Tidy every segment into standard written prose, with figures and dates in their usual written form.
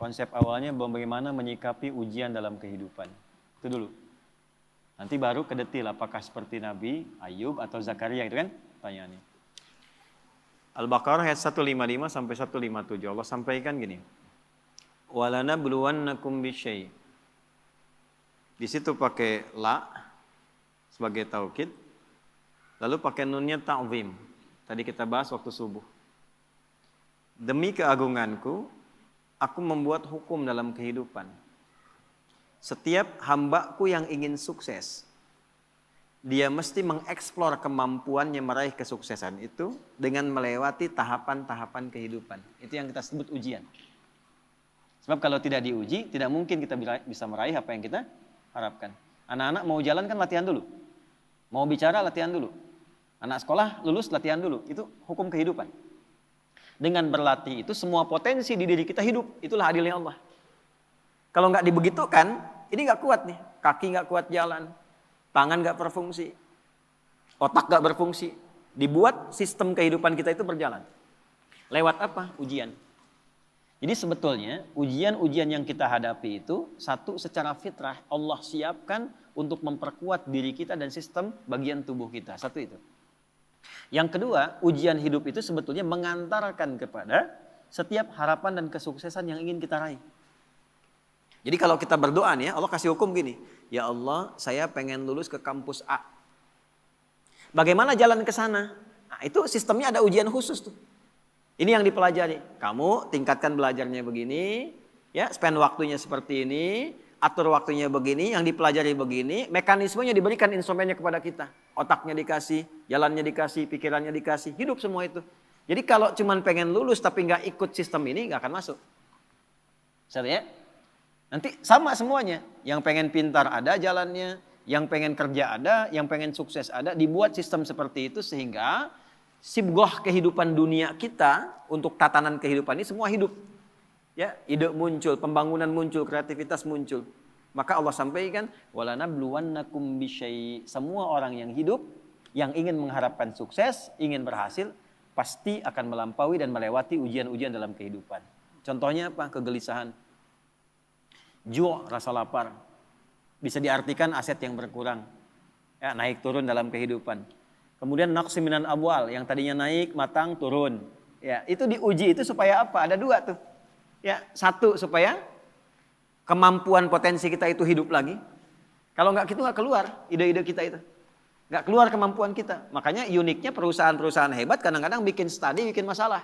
Konsep awalnya bagaimana menyikapi ujian dalam kehidupan. Itu dulu. Nanti baru ke detil, apakah seperti Nabi Ayub atau Zakaria, itu kan pertanyaannya. Al-Baqarah ayat 155 sampai 157. Allah sampaikan gini. Walanabluwannakum bisyai'. Di situ pakai la sebagai taukid. Lalu pakai nunnya ta'zim. Tadi kita bahas waktu subuh. Demi keagunganku, aku membuat hukum dalam kehidupan. Setiap hambaku yang ingin sukses, dia mesti mengeksplor kemampuannya meraih kesuksesan itu dengan melewati tahapan-tahapan kehidupan. Itu yang kita sebut ujian. Sebab kalau tidak diuji, tidak mungkin kita bisa meraih apa yang kita harapkan. Anak-anak mau jalan kan latihan dulu. Mau bicara latihan dulu. Anak sekolah lulus latihan dulu. Itu hukum kehidupan. Dengan berlatih itu semua potensi di diri kita hidup. Itulah adilnya Allah. Kalau nggak dibegitukan, ini nggak kuat nih. Kaki nggak kuat jalan. Tangan nggak berfungsi. Otak nggak berfungsi. Dibuat sistem kehidupan kita itu berjalan. Lewat apa? Ujian. Jadi sebetulnya ujian-ujian yang kita hadapi itu satu secara fitrah Allah siapkan untuk memperkuat diri kita dan sistem bagian tubuh kita. Satu itu. Yang kedua, ujian hidup itu sebetulnya mengantarkan kepada setiap harapan dan kesuksesan yang ingin kita raih. Jadi kalau kita berdoa nih ya, Allah kasih hukum gini. Ya Allah, saya pengen lulus ke kampus A. Bagaimana jalan ke sana? Nah, itu sistemnya ada ujian khusus tuh. Ini yang dipelajari. Kamu tingkatkan belajarnya begini, ya, spend waktunya seperti ini, atur waktunya begini, yang dipelajari begini, mekanismenya diberikan instrumennya kepada kita. Otaknya dikasih, jalannya dikasih, pikirannya dikasih, hidup semua itu. Jadi kalau cuma pengen lulus tapi nggak ikut sistem ini, nggak akan masuk. Bisa ya? Nanti sama semuanya. Yang pengen pintar ada jalannya, yang pengen kerja ada, yang pengen sukses ada, dibuat sistem seperti itu sehingga sibgoh kehidupan dunia kita untuk tatanan kehidupan ini semua hidup. Ya, ide muncul, pembangunan muncul, kreativitas muncul. Maka Allah sampaikan, walanabluwannakum bisyai'. Semua orang yang hidup, yang ingin mengharapkan sukses, ingin berhasil, pasti akan melampaui dan melewati ujian-ujian dalam kehidupan. Contohnya apa? Kegelisahan. Ju', rasa lapar. Bisa diartikan aset yang berkurang. Ya, naik turun dalam kehidupan. Kemudian naqsi minan abwal, yang tadinya naik, matang, turun. Ya, itu diuji itu supaya apa? Ada dua tuh. Ya, satu supaya kemampuan potensi kita itu hidup lagi. Kalau nggak gitu nggak keluar ide-ide kita itu. Nggak keluar kemampuan kita. Makanya uniknya perusahaan-perusahaan hebat kadang-kadang bikin study, bikin masalah.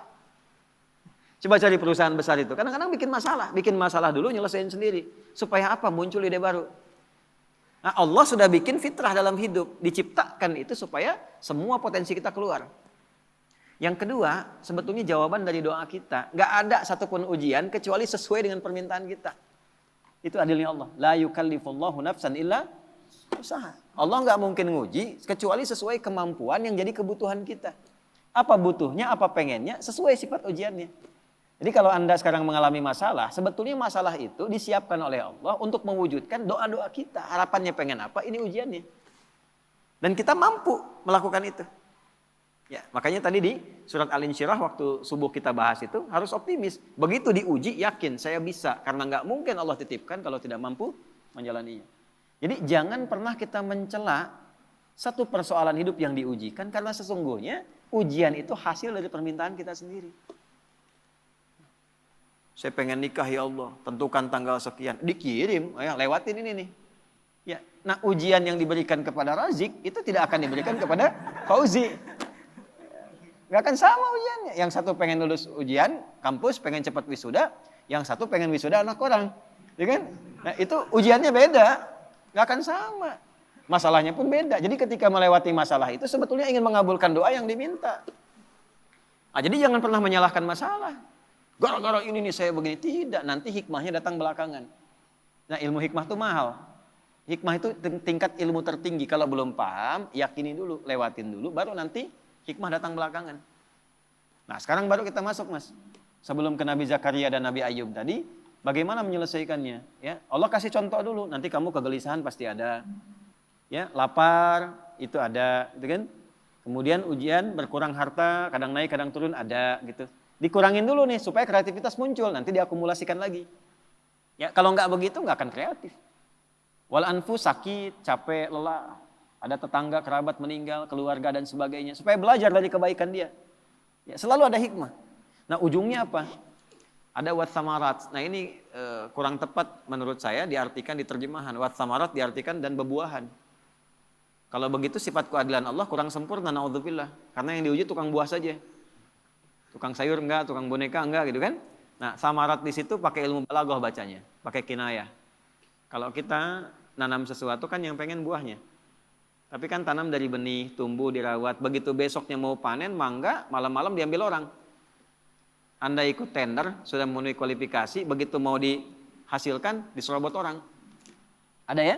Coba cari perusahaan besar itu. Kadang-kadang bikin masalah dulu nyelesain sendiri. Supaya apa? Muncul ide baru. Nah, Allah sudah bikin fitrah dalam hidup. Diciptakan itu supaya semua potensi kita keluar. Yang kedua, sebetulnya jawaban dari doa kita. Nggak ada satupun ujian kecuali sesuai dengan permintaan kita. Itu adilnya Allah. La yukallifullahu nafsan illa usaha. Allah nggak mungkin nguji kecuali sesuai kemampuan yang jadi kebutuhan kita. Apa butuhnya, apa pengennya, sesuai sifat ujiannya. Jadi kalau Anda sekarang mengalami masalah, sebetulnya masalah itu disiapkan oleh Allah untuk mewujudkan doa-doa kita. Harapannya pengen apa, ini ujiannya. Dan kita mampu melakukan itu. Ya, makanya tadi di surat Al-Insyirah waktu subuh kita bahas itu harus optimis. Begitu diuji, yakin saya bisa. Karena nggak mungkin Allah titipkan kalau tidak mampu menjalaninya. Jadi jangan pernah kita mencela satu persoalan hidup yang diujikan. Karena sesungguhnya ujian itu hasil dari permintaan kita sendiri. Saya pengen nikah ya Allah, tentukan tanggal sekian. Dikirim, ya, lewatin ini nih. Ya, nah ujian yang diberikan kepada Razik itu tidak akan diberikan kepada Fauzi. Gak akan sama ujiannya. Yang satu pengen lulus ujian, kampus pengen cepat wisuda. Yang satu pengen wisuda anak orang. Ya kan? Nah itu ujiannya beda. Gak akan sama. Masalahnya pun beda. Jadi ketika melewati masalah itu sebetulnya ingin mengabulkan doa yang diminta. Nah, jadi jangan pernah menyalahkan masalah. Gara-gara ini nih saya begini. Tidak, nanti hikmahnya datang belakangan. Nah ilmu hikmah itu mahal. Hikmah itu tingkat ilmu tertinggi. Kalau belum paham, yakini dulu, lewatin dulu. Baru nanti hikmah datang belakangan. Nah sekarang baru kita masuk mas. Sebelum ke Nabi Zakaria dan Nabi Ayub tadi. Bagaimana menyelesaikannya? Ya, Allah kasih contoh dulu. Nanti kamu kegelisahan pasti ada. Ya, lapar itu ada. Gitu kan? Kemudian ujian berkurang harta. Kadang naik kadang turun ada gitu. Dikurangin dulu nih supaya kreativitas muncul, nanti diakumulasikan lagi. Ya, kalau nggak begitu nggak akan kreatif. Wal anfus sakit, capek, lelah. Ada tetangga, kerabat meninggal, keluarga dan sebagainya. Supaya belajar dari kebaikan dia. Ya, selalu ada hikmah. Nah ujungnya apa? Ada watsamarat. Nah ini kurang tepat menurut saya diartikan di terjemahan. Watsamarat diartikan dan bebuahan. Kalau begitu sifat keadilan Allah kurang sempurna, naudzubillah. Karena yang diuji tukang buah saja. Tukang sayur enggak, tukang boneka enggak gitu kan. Nah samarat di situ pakai ilmu balaghah bacanya. Pakai kinayah. Kalau kita nanam sesuatu kan yang pengen buahnya. Tapi kan tanam dari benih, tumbuh, dirawat. Begitu besoknya mau panen, mangga, malam-malam diambil orang. Anda ikut tender, sudah memenuhi kualifikasi, begitu mau dihasilkan, diserobot orang. Ada ya?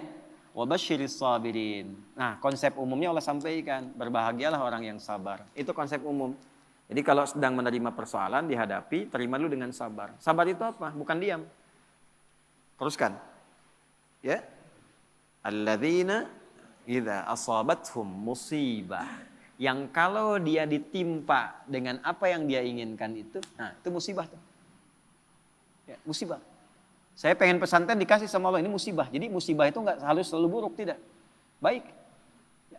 Wabasyiris sabirin. Nah, konsep umumnya Allah sampaikan, berbahagialah orang yang sabar. Itu konsep umum. Jadi kalau sedang menerima persoalan, dihadapi, terima dulu dengan sabar. Sabar itu apa? Bukan diam. Teruskan. Ya. Alladzina idza asabathum musibah. Yang kalau dia ditimpa dengan apa yang dia inginkan itu, nah itu musibah tuh. Ya, musibah. Saya pengen pesantren dikasih sama Allah, ini musibah. Jadi musibah itu nggak harus selalu buruk, tidak. Baik.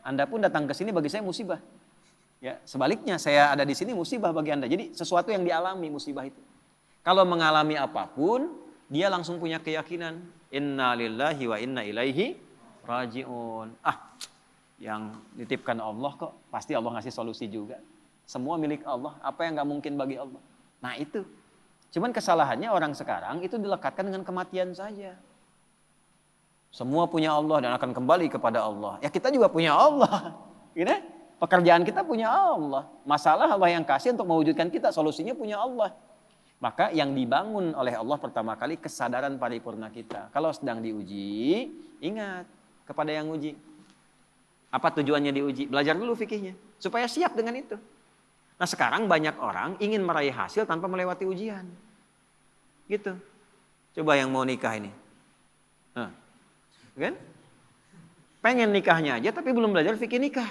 Anda pun datang ke sini bagi saya musibah. Ya, sebaliknya saya ada di sini musibah bagi Anda. Jadi sesuatu yang dialami musibah itu. Kalau mengalami apapun, dia langsung punya keyakinan, inna lillahi wa inna ilaihi raji'un. Yang dititipkan Allah kok, pasti Allah ngasih solusi juga. Semua milik Allah, apa yang gak mungkin bagi Allah. Nah itu. Cuman kesalahannya orang sekarang itu dilekatkan dengan kematian saja. Semua punya Allah dan akan kembali kepada Allah. Ya kita juga punya Allah. Gitu? Pekerjaan kita punya Allah. Masalah Allah yang kasih untuk mewujudkan kita, solusinya punya Allah. Maka yang dibangun oleh Allah pertama kali kesadaran paripurna kita. Kalau sedang diuji, ingat kepada yang uji. Apa tujuannya diuji? Belajar dulu fikihnya. Supaya siap dengan itu. Nah sekarang banyak orang ingin meraih hasil tanpa melewati ujian. Gitu. Coba yang mau nikah ini. Nah, kan? Pengen nikahnya aja tapi belum belajar fikih nikah.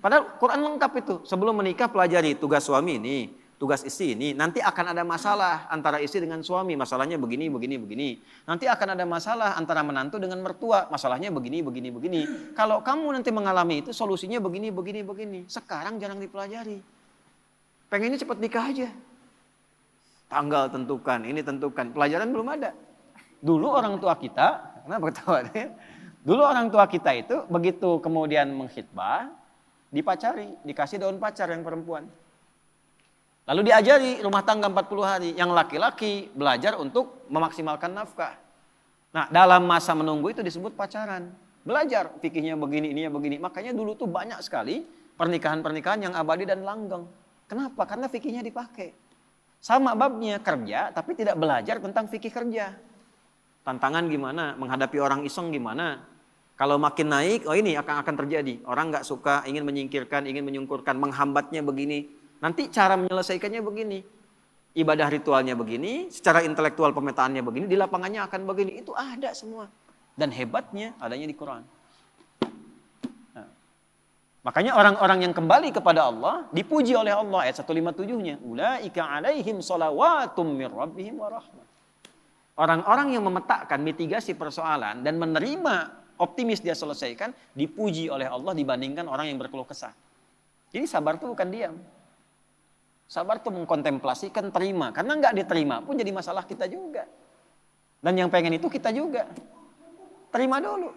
Padahal Quran lengkap itu. Sebelum menikah pelajari tugas suami ini. Tugas istri ini, nanti akan ada masalah antara istri dengan suami, masalahnya begini, begini, begini. Nanti akan ada masalah antara menantu dengan mertua, masalahnya begini, begini, begini. Kalau kamu nanti mengalami itu, solusinya begini, begini, begini. Sekarang jarang dipelajari. Pengennya cepat nikah aja. Tanggal tentukan, ini tentukan. Pelajaran belum ada. Dulu orang tua kita, kenapa ketawa? Dulu orang tua kita itu, begitu kemudian mengkhitbah, dipacari, dikasih daun pacar yang perempuan. Lalu diajari rumah tangga 40 hari. Yang laki-laki belajar untuk memaksimalkan nafkah. Nah dalam masa menunggu itu disebut pacaran. Belajar fikihnya begini, ininya begini. Makanya dulu tuh banyak sekali pernikahan-pernikahan yang abadi dan langgeng. Kenapa? Karena fikihnya dipakai. Sama babnya kerja tapi tidak belajar tentang fikih kerja. Tantangan gimana? Menghadapi orang iseng gimana? Kalau makin naik, oh ini akan terjadi. Orang gak suka, ingin menyingkirkan, ingin menyungkurkan, menghambatnya begini. Nanti cara menyelesaikannya begini. Ibadah ritualnya begini, secara intelektual pemetaannya begini, di lapangannya akan begini. Itu ada semua. Dan hebatnya adanya di Quran. Nah, makanya orang-orang yang kembali kepada Allah, dipuji oleh Allah. Ayat 157-nya. Ulaika alaihim salawatum mir rabbihim wa rahmah. Orang-orang yang memetakkan mitigasi persoalan dan menerima optimis dia selesaikan, dipuji oleh Allah dibandingkan orang yang berkeluh kesah. Jadi sabar itu bukan diam. Sabar itu mengkontemplasikan, terima. Karena nggak diterima pun jadi masalah kita juga. Dan yang pengen itu kita juga. Terima dulu.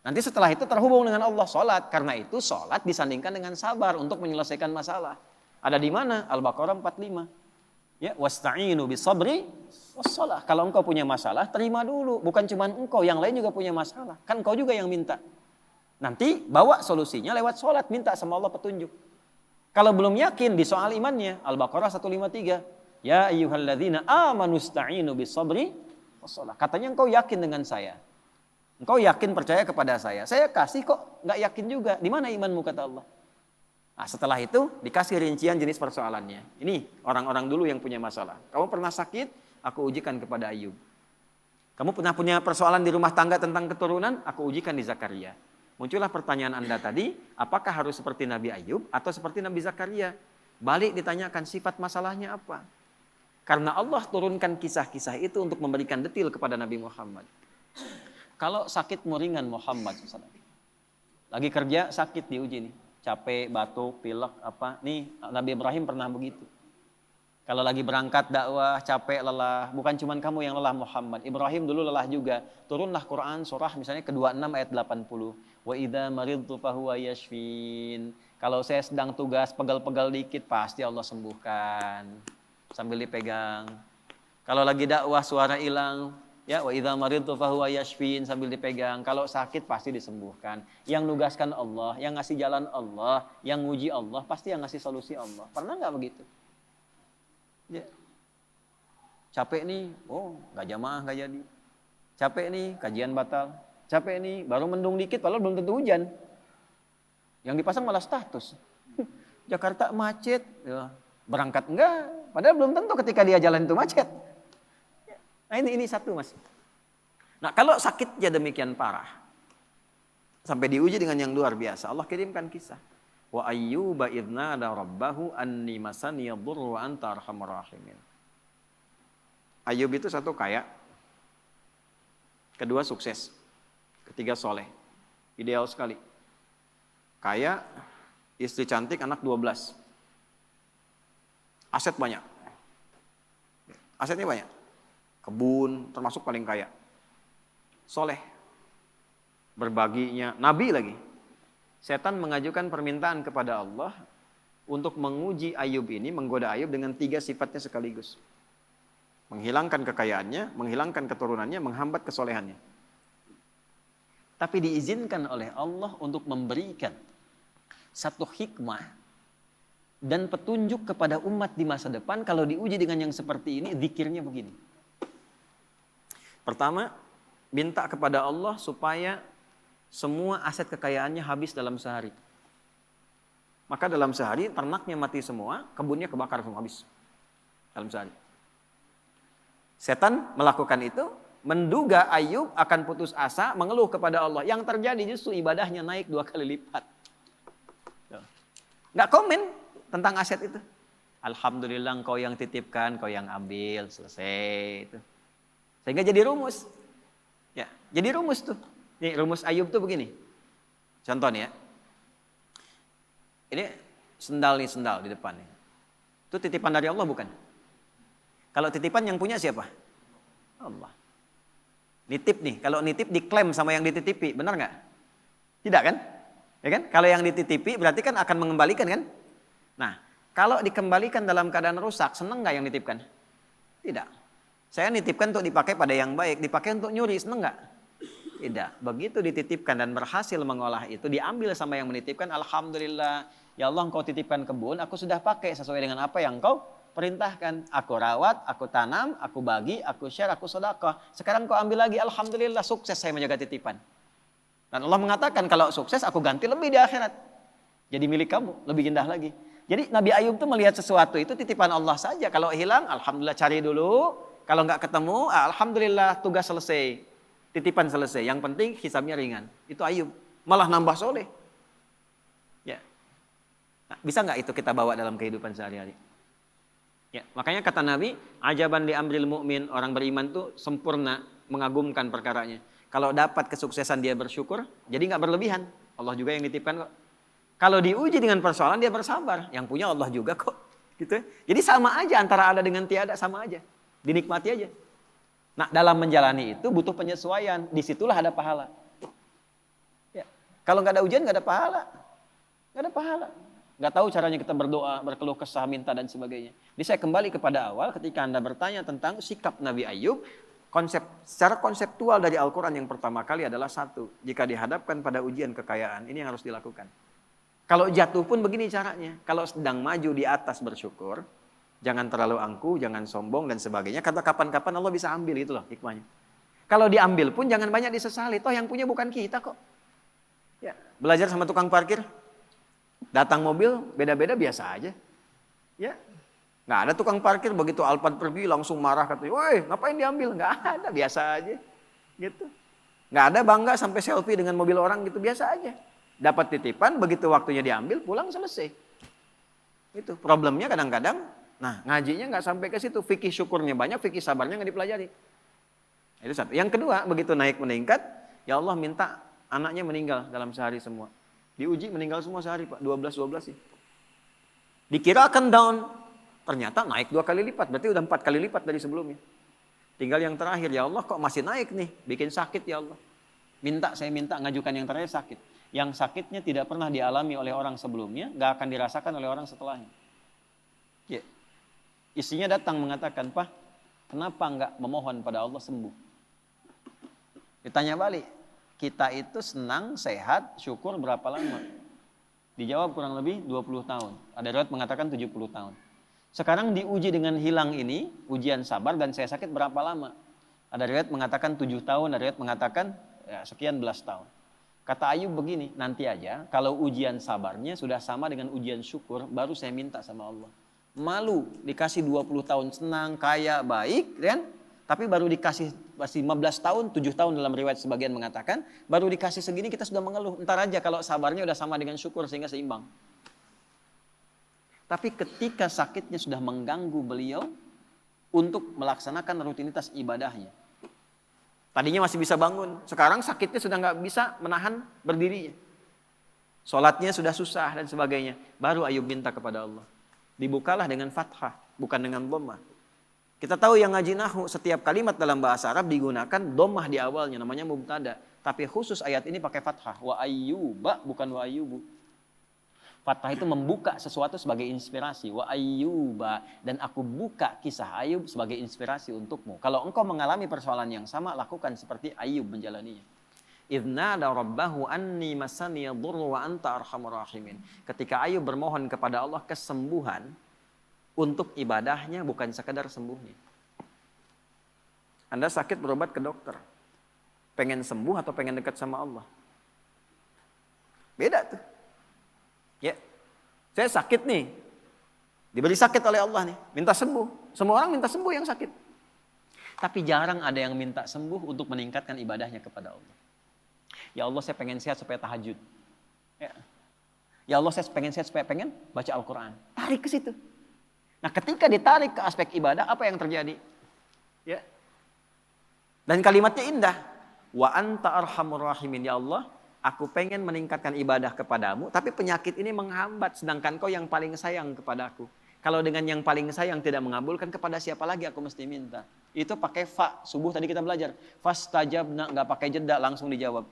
Nanti setelah itu terhubung dengan Allah, sholat. Karena itu sholat disandingkan dengan sabar untuk menyelesaikan masalah. Ada di mana? Al-Baqarah 45. Ya, wasta'inu bisabri wassalah. Kalau engkau punya masalah, terima dulu. Bukan cuma engkau, yang lain juga punya masalah. Kan engkau juga yang minta. Nanti bawa solusinya lewat sholat, minta sama Allah petunjuk. Kalau belum yakin di soal imannya, Al-Baqarah 153. Ya ayyuhalladzina amanu sta'inu bisabri wassalah. Katanya engkau yakin dengan saya. Engkau yakin percaya kepada saya. Saya kasih kok nggak yakin juga. Di mana imanmu kata Allah? Nah, setelah itu dikasih rincian jenis persoalannya. Ini orang-orang dulu yang punya masalah. Kamu pernah sakit? Aku ujikan kepada Ayub. Kamu pernah punya persoalan di rumah tangga tentang keturunan? Aku ujikan di Zakaria. Muncullah pertanyaan Anda tadi, apakah harus seperti Nabi Ayub atau seperti Nabi Zakaria? Balik ditanyakan sifat masalahnya apa? Karena Allah turunkan kisah-kisah itu untuk memberikan detil kepada Nabi Muhammad. Kalau sakitmu ringan Muhammad SAW. Lagi kerja sakit diuji nih. Capek, batuk, pilek, apa. Nih Nabi Ibrahim pernah begitu. Kalau lagi berangkat dakwah, capek, lelah. Bukan cuma kamu yang lelah Muhammad. Ibrahim dulu lelah juga. Turunlah Quran surah misalnya ke-26 ayat 80. Wa idza maridtu fahuwa yashfin. Kalau saya sedang tugas pegal-pegal dikit pasti Allah sembuhkan. Sambil dipegang. Kalau lagi dakwah suara hilang, ya wa idza maridtu fahuwa yashfin sambil dipegang. Kalau sakit pasti disembuhkan. Yang nugaskan Allah, yang ngasih jalan Allah, yang nguji Allah, pasti yang ngasih solusi Allah. Pernah nggak begitu? Ya. Capek nih, oh nggak jamaah nggak jadi. Capek nih, kajian batal. Capek nih, baru mendung dikit, padahal belum tentu hujan. Yang dipasang malah status. Jakarta macet, ya. Berangkat enggak, padahal belum tentu ketika dia jalan itu macet. Nah ini satu mas. Nah kalau sakitnya demikian parah, sampai diuji dengan yang luar biasa, Allah kirimkan kisah. Wa ayyuba idna ada rabbahu anni masani yadurru wa anta arhamur rahimin. Ayub itu satu kaya, kedua sukses, ketiga soleh, ideal sekali. Kaya, istri cantik, anak 12. Aset banyak. Asetnya banyak. Kebun, termasuk paling kaya. Soleh. Berbaginya, nabi lagi. Setan mengajukan permintaan kepada Allah untuk menguji Ayub ini, menggoda Ayub dengan 3 sifatnya sekaligus. Menghilangkan kekayaannya, menghilangkan keturunannya, menghambat kesolehannya. Tapi diizinkan oleh Allah untuk memberikan satu hikmah dan petunjuk kepada umat di masa depan. Kalau diuji dengan yang seperti ini, zikirnya begini. Pertama, minta kepada Allah supaya semua aset kekayaannya habis dalam sehari. Maka dalam sehari ternaknya mati semua, kebunnya kebakar semua habis. Dalam sehari. Setan melakukan itu, menduga Ayub akan putus asa, mengeluh kepada Allah. Yang terjadi justru ibadahnya naik 2 kali lipat. Nggak komen tentang aset itu. Alhamdulillah engkau yang titipkan, kau yang ambil, selesai itu. Sehingga jadi rumus. Ya, jadi rumus tuh. Nih, rumus Ayub tuh begini. Contoh nih ya. Ini sendal di depan nih. Itu titipan dari Allah bukan? Kalau titipan yang punya siapa? Allah. Nitip nih, kalau nitip diklaim sama yang dititipi, benar nggak? Tidak kan? Ya kan? Kalau yang dititipi berarti kan akan mengembalikan kan? Nah, kalau dikembalikan dalam keadaan rusak, seneng nggak yang nitipkan? Tidak. Saya nitipkan untuk dipakai pada yang baik, dipakai untuk nyuri, seneng nggak? Tidak. Begitu dititipkan dan berhasil mengolah itu, diambil sama yang menitipkan, alhamdulillah. Ya Allah, engkau titipkan kebun, aku sudah pakai sesuai dengan apa yang engkau perintahkan. Aku rawat, aku tanam, aku bagi, aku share, aku sedekah. Sekarang kau ambil lagi, alhamdulillah, sukses saya menjaga titipan. Dan Allah mengatakan kalau sukses aku ganti lebih di akhirat. Jadi milik kamu, lebih indah lagi. Jadi Nabi Ayub tuh melihat sesuatu itu titipan Allah saja. Kalau hilang, alhamdulillah cari dulu. Kalau nggak ketemu, alhamdulillah tugas selesai. Titipan selesai. Yang penting hisabnya ringan. Itu Ayub. Malah nambah soleh. Ya. Nah, bisa nggak itu kita bawa dalam kehidupan sehari-hari? Ya, makanya kata Nabi, ajaban li amril mu'min, orang beriman tuh sempurna, mengagumkan perkaranya. Kalau dapat kesuksesan dia bersyukur, jadi nggak berlebihan. Allah juga yang nitipkan kok. Kalau diuji dengan persoalan dia bersabar, yang punya Allah juga kok. Gitu. Jadi sama aja antara ada dengan tiada, sama aja. Dinikmati aja. Nah, dalam menjalani itu butuh penyesuaian, disitulah ada pahala. Ya. Kalau nggak ada ujian nggak ada pahala, nggak ada pahala. Nggak tahu caranya kita berdoa, berkeluh kesah, minta dan sebagainya. Jadi saya kembali kepada awal ketika Anda bertanya tentang sikap Nabi Ayub, secara konseptual dari Al-Quran yang pertama kali adalah satu. Jika dihadapkan pada ujian kekayaan, ini yang harus dilakukan. Kalau jatuh pun begini caranya. Kalau sedang maju di atas bersyukur, jangan terlalu angkuh, jangan sombong dan sebagainya. Kata kapan-kapan Allah bisa ambil, itu loh hikmahnya. Kalau diambil pun jangan banyak disesali. Toh yang punya bukan kita kok. Ya, belajar sama tukang parkir. Datang mobil beda-beda biasa aja. Ya. Nggak ada tukang parkir begitu Alphard pergi langsung marah katanya, "Woi, ngapain diambil?" Nggak ada, biasa aja. Gitu. Nggak ada bangga sampai selfie dengan mobil orang gitu, biasa aja. Dapat titipan, begitu waktunya diambil, pulang selesai. Itu problemnya kadang-kadang Nah, ngajinya nggak sampai ke situ. Fikih syukurnya banyak, fikih sabarnya nggak dipelajari. Itu satu. Yang kedua, begitu naik meningkat, ya Allah minta anaknya meninggal dalam sehari semua. Diuji meninggal semua sehari, Pak. 12 sih. Dikira akan down. Ternyata naik 2 kali lipat. Berarti udah 4 kali lipat dari sebelumnya. Tinggal yang terakhir, ya Allah kok masih naik nih. Bikin sakit ya Allah. Saya minta ngajukan yang terakhir sakit. Yang sakitnya tidak pernah dialami oleh orang sebelumnya, nggak akan dirasakan oleh orang setelahnya. Ya. Istrinya datang mengatakan, Pak, kenapa nggak memohon pada Allah sembuh? Ditanya balik, kita itu senang, sehat, syukur berapa lama? Dijawab kurang lebih 20 tahun. Ada riwayat mengatakan 70 tahun. Sekarang diuji dengan hilang ini, ujian sabar dan saya sakit berapa lama? Ada riwayat mengatakan 7 tahun, ada riwayat mengatakan ya, sekian belas tahun. Kata Ayub begini, nanti aja kalau ujian sabarnya sudah sama dengan ujian syukur, baru saya minta sama Allah. Malu dikasih 20 tahun senang, kaya, baik, kan? Tapi baru dikasih masih 15 tahun, 7 tahun dalam riwayat sebagian mengatakan, baru dikasih segini kita sudah mengeluh. Ntar aja kalau sabarnya udah sama dengan syukur sehingga seimbang. Tapi ketika sakitnya sudah mengganggu beliau untuk melaksanakan rutinitas ibadahnya. Tadinya masih bisa bangun, sekarang sakitnya sudah nggak bisa menahan berdirinya. Sholatnya sudah susah dan sebagainya. Baru Ayub minta kepada Allah. Dibukalah dengan fathah, bukan dengan dhammah. Kita tahu yang ngaji nahwu, setiap kalimat dalam bahasa Arab digunakan dhammah di awalnya, namanya mubtada. Tapi khusus ayat ini pakai fathah. Wa ayyuba, bukan wa ayyubu. Fathah itu membuka sesuatu sebagai inspirasi. Wa ayyuba, dan aku buka kisah Ayub sebagai inspirasi untukmu. Kalau engkau mengalami persoalan yang sama, lakukan seperti Ayub menjalaninya. Idznada rabbahu anni masani yadurru wa anta arhamur rahimin. Ketika Ayub bermohon kepada Allah kesembuhan untuk ibadahnya, bukan sekadar sembuhnya. Anda sakit berobat ke dokter. Pengen sembuh atau pengen dekat sama Allah? Beda tuh. Ya, saya sakit nih. Diberi sakit oleh Allah nih, minta sembuh. Semua orang minta sembuh yang sakit. Tapi jarang ada yang minta sembuh untuk meningkatkan ibadahnya kepada Allah. Ya Allah, saya pengen sehat supaya tahajud. Ya Allah, saya pengen sehat supaya pengen baca Al-Quran. Tarik ke situ. Nah, ketika ditarik ke aspek ibadah, apa yang terjadi? Ya. Dan kalimatnya indah. Wa anta arhamur rahimin. Ya Allah, aku pengen meningkatkan ibadah kepadamu, tapi penyakit ini menghambat, sedangkan kau yang paling sayang kepadaku. Kalau dengan yang paling sayang tidak mengabulkan, kepada siapa lagi aku mesti minta? Itu pakai fa. Subuh tadi kita belajar. Fastajabna, nggak pakai jeda, langsung dijawab.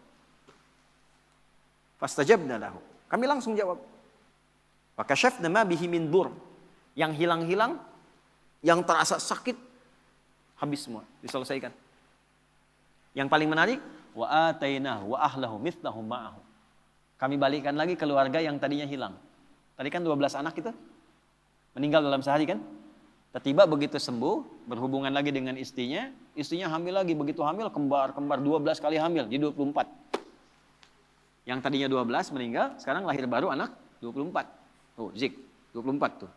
Fastajabna lahu. Kami langsung jawab. Fakashafna ma bihi min dur. Yang hilang-hilang, yang terasa sakit, habis semua, diselesaikan. Yang paling menarik, wa atainahu wa ahlahu mithlahum ma'ahu. Kami balikan lagi keluarga yang tadinya hilang. Tadi kan 12 anak itu meninggal dalam sehari kan? Tiba-tiba begitu sembuh, berhubungan lagi dengan istrinya hamil lagi, begitu hamil kembar 12 kali hamil, jadi 24. Yang tadinya 12 meninggal, sekarang lahir baru anak 24. Tuh, Zik, 24 tuh.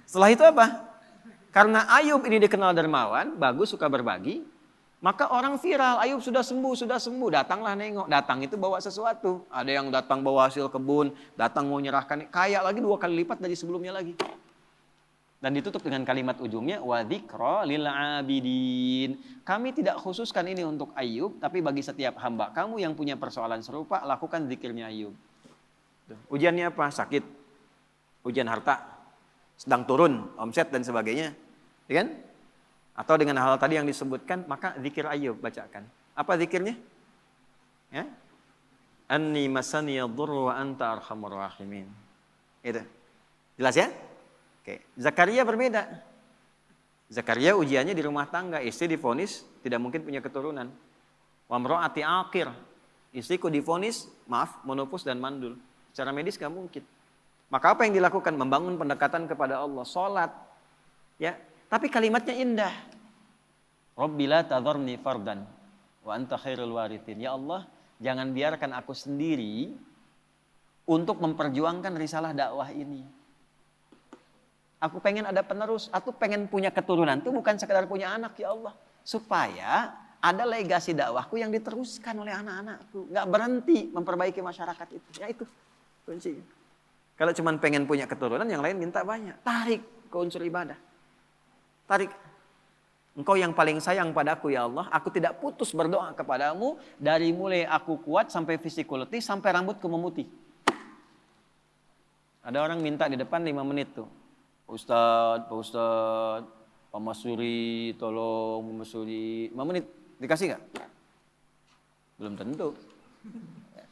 Setelah itu apa? Karena Ayub ini dikenal dermawan, bagus, suka berbagi, maka orang viral, Ayub sudah sembuh, datanglah nengok. Datang itu bawa sesuatu. Ada yang datang bawa hasil kebun, datang mau nyerahkan, kaya lagi 2 kali lipat dari sebelumnya lagi. Dan ditutup dengan kalimat ujungnya, wa dzikra lil abidin. Kami tidak khususkan ini untuk Ayub, tapi bagi setiap hamba kamu yang punya persoalan serupa, lakukan zikirnya Ayub. Ujiannya apa? Sakit. Ujian harta. Sedang turun, omset dan sebagainya. Ya kan? Atau dengan hal tadi yang disebutkan, maka zikir Ayub bacakan. Apa zikirnya? Ya? Anni masani yadurru wa anta arhamur rahimin. Itu. Jelas ya? Oke. Zakaria berbeda. Zakaria ujiannya di rumah tangga, istri divonis tidak mungkin punya keturunan. Wa mraati aqir. Istriku divonis, menopause dan mandul. Secara medis gak mungkin. Maka apa yang dilakukan? Membangun pendekatan kepada Allah, salat. Ya, tapi kalimatnya indah. Rabbi la tadharni fardan wa anta khairul warithin. Ya Allah, jangan biarkan aku sendiri untuk memperjuangkan risalah dakwah ini. Aku pengen ada penerus, aku pengen punya keturunan. Itu bukan sekedar punya anak, ya Allah. Supaya ada legasi dakwahku yang diteruskan oleh anak-anakku. Gak berhenti memperbaiki masyarakat itu. Ya itu kuncinya. Kalau cuma pengen punya keturunan, yang lain minta banyak. Tarik ke unsur ibadah. Tarik. Engkau yang paling sayang padaku ya Allah. Aku tidak putus berdoa kepadamu. Dari mulai aku kuat sampai fisikku letih, sampai rambutku memutih. Ada orang minta di depan 5 menit tuh. Pak Ustadz, Pak Masuri, tolong Pak Masuri. 5 menit, dikasih nggak? Belum tentu.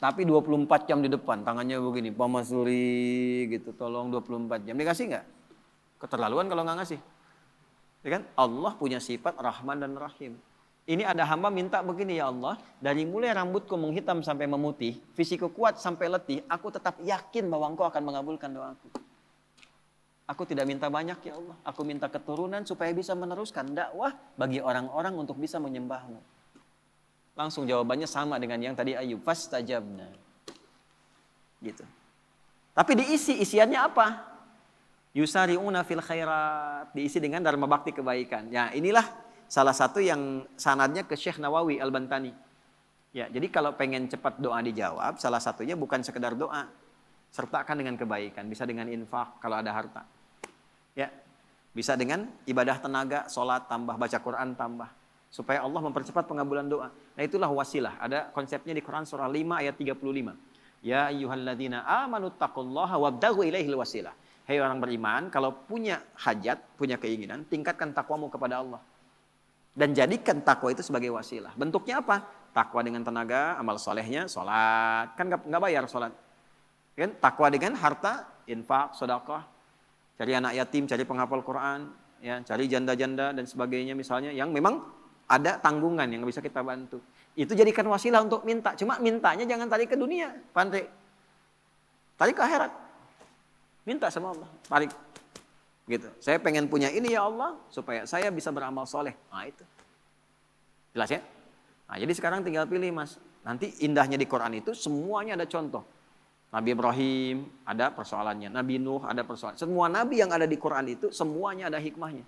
Tapi 24 jam di depan, tangannya begini, Pak Masuri gitu, tolong 24 jam. Dikasih nggak? Keterlaluan kalau nggak ngasih. Ya kan? Allah punya sifat Rahman dan Rahim. Ini ada hamba minta begini, ya Allah, dari mulai rambutku menghitam sampai memutih, fisikku kuat sampai letih, aku tetap yakin bahwa Engkau akan mengabulkan doaku. Aku tidak minta banyak ya Allah, aku minta keturunan supaya bisa meneruskan dakwah bagi orang-orang untuk bisa menyembahmu. Langsung jawabannya sama dengan yang tadi Ayub, fastajabna. Gitu. Tapi isiannya apa? Yusari'una fil khairat, diisi dengan dharma bakti kebaikan. Ya, inilah salah satu yang sanadnya ke Syekh Nawawi Al-Bantani. Ya, jadi kalau pengen cepat doa dijawab, salah satunya bukan sekedar doa, sertakan dengan kebaikan, bisa dengan infak kalau ada harta. Ya, bisa dengan ibadah tenaga, sholat tambah, baca Quran tambah, supaya Allah mempercepat pengabulan doa. Nah, itulah wasilah. Ada konsepnya di Quran surah 5 ayat 35. Ya ayyuhalladzina amanu taqullaha wabtaghu ilaihil wasilah. Hei orang beriman, kalau punya hajat, punya keinginan, tingkatkan takwamu kepada Allah. Dan jadikan takwa itu sebagai wasilah. Bentuknya apa? Takwa dengan tenaga, amal solehnya, sholat. Kan nggak bayar sholat. Kan? Takwa dengan harta, infak, sedekah. Cari anak yatim, cari penghafal Quran, ya, cari janda-janda dan sebagainya misalnya. Yang memang ada tanggungan yang bisa kita bantu. Itu jadikan wasilah untuk minta. Cuma mintanya jangan tarik ke dunia, Pandre. Tarik ke akhirat. Minta sama Allah, tarik. Gitu. Saya pengen punya ini ya Allah, supaya saya bisa beramal soleh. Nah itu. Jelas ya? Nah jadi sekarang tinggal pilih mas. Nanti indahnya di Quran itu semuanya ada contoh. Nabi Ibrahim ada persoalannya. Nabi Nuh ada persoalan. Semua nabi yang ada di Quran itu semuanya ada hikmahnya.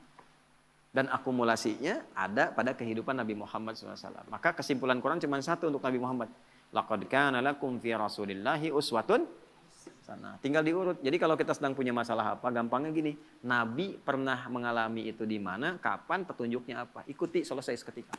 Dan akumulasinya ada pada kehidupan Nabi Muhammad SAW. Maka kesimpulan Quran cuma satu untuk Nabi Muhammad. Laqad kana lakum fi rasulillahi uswatun sana. Tinggal diurut. Jadi kalau kita sedang punya masalah apa, gampangnya gini. Nabi pernah mengalami itu di mana, kapan, petunjuknya apa. Ikuti, selesai seketika.